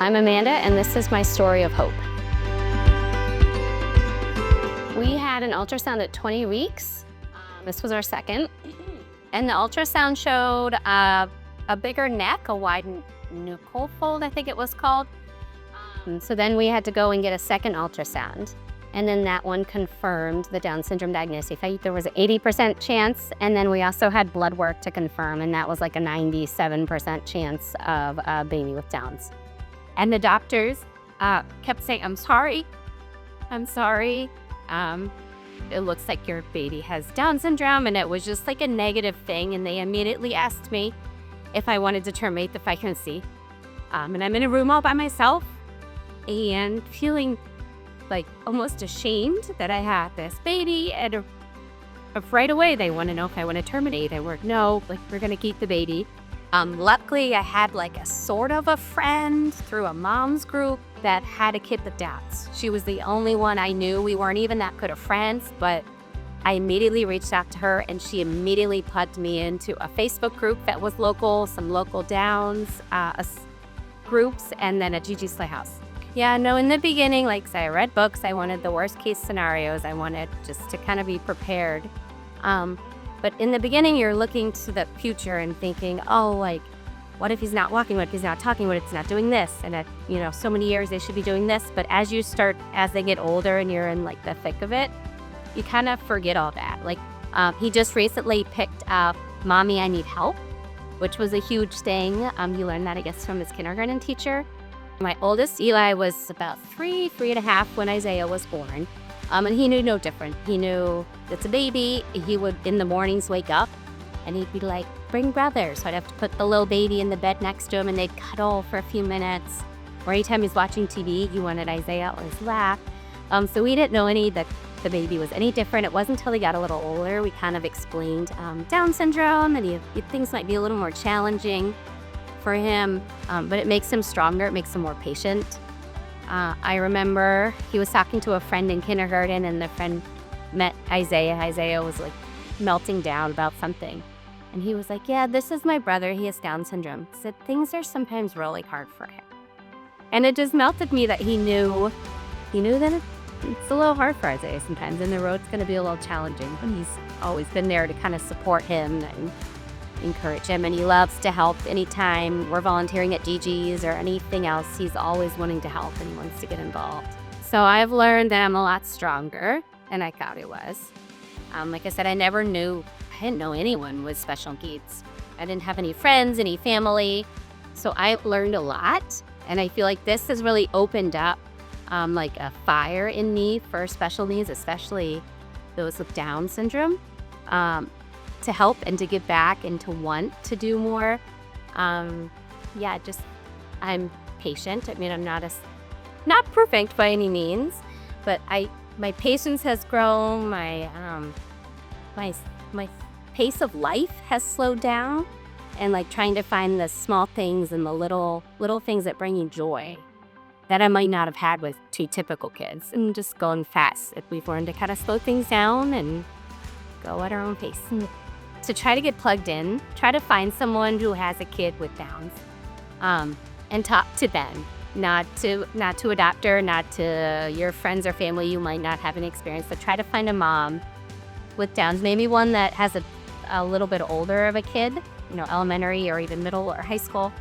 I'm Amanda, and this is my story of hope. We had an ultrasound at 20 weeks. This was our second. And the ultrasound showed a bigger neck, a wide nuchal fold, I think it was called. So then we had to go and get a second ultrasound. And then that one confirmed the Down syndrome diagnosis. There was an 80% chance, and then we also had blood work to confirm, and that was like a 97% chance of a baby with Downs. And the doctors kept saying, I'm sorry. It looks like your baby has Down syndrome, and it was just like a negative thing, and they immediately asked me if I wanted to terminate the pregnancy. And I'm in a room all by myself and feeling like almost ashamed that I had this baby, and right away they want to know if I want to terminate. I work, no, like we're gonna keep the baby. Luckily I had like a sort of a friend through a mom's group that had a kid with Downs. She was the only one I knew. We weren't even that good of friends, but I immediately reached out to her, and she immediately plugged me into a Facebook group that was local, some local Downs groups, and then a GiGi's Playhouse. Yeah, no, in the beginning, like I read books, I wanted the worst case scenarios. I wanted just to kind of be prepared. But in the beginning, you're looking to the future and thinking, oh, like, what if he's not walking? What if he's not talking? What if he's not doing this? And at, so many years they should be doing this. But as they get older and you're in like the thick of it, you kind of forget all that. Like, he just recently picked up Mommy, I Need Help, which was a huge thing. You learned that, I guess, from his kindergarten teacher. My oldest, Eli, was about 3.5 when Isaiah was born. And he knew no different. He knew it's a baby. He would, in the mornings, wake up and he'd be like, bring brother. So I'd have to put the little baby in the bed next to him, and they'd cuddle for a few minutes. Or anytime he's watching TV, he wanted Isaiah on his lap. So we didn't know that the baby was any different. It wasn't until he got a little older we kind of explained Down syndrome, and things might be a little more challenging for him, but it makes him stronger. It makes him more patient. I remember he was talking to a friend in kindergarten, and the friend met Isaiah. Isaiah was like melting down about something. And he was like, yeah, this is my brother. He has Down syndrome. He said, things are sometimes really hard for him. And it just melted me that he knew that it's a little hard for Isaiah sometimes, and the road's going to be a little challenging. But he's always been there to kind of support him and encourage him, and he loves to help anytime we're volunteering at GiGi's or anything else. He's always wanting to help, and he wants to get involved. So I've learned that I'm a lot stronger than I thought I was. Like I said, I didn't know anyone with special needs. I didn't have any friends, any family. So I've learned a lot, and I feel like this has really opened up like a fire in me for special needs, especially those with Down syndrome. To help and to give back and to want to do more. I'm patient. I mean, I'm not perfect by any means, but my patience has grown. My pace of life has slowed down, and like trying to find the small things and the little things that bring you joy that I might not have had with two typical kids, and just going fast. We've learned to kind of slow things down and go at our own pace. To try to get plugged in, try to find someone who has a kid with Downs, and talk to them, not to a doctor, not to your friends or family you might not have any experience, but try to find a mom with Downs, maybe one that has a little bit older of a kid, elementary or even middle or high school,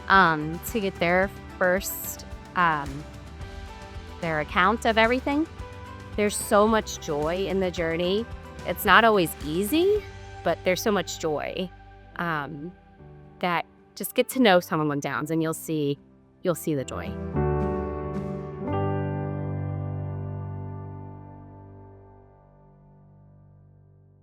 to get their first, their account of everything. There's so much joy in the journey. It's not always easy, but there's so much joy that just get to know someone with Downs, and you'll see the joy.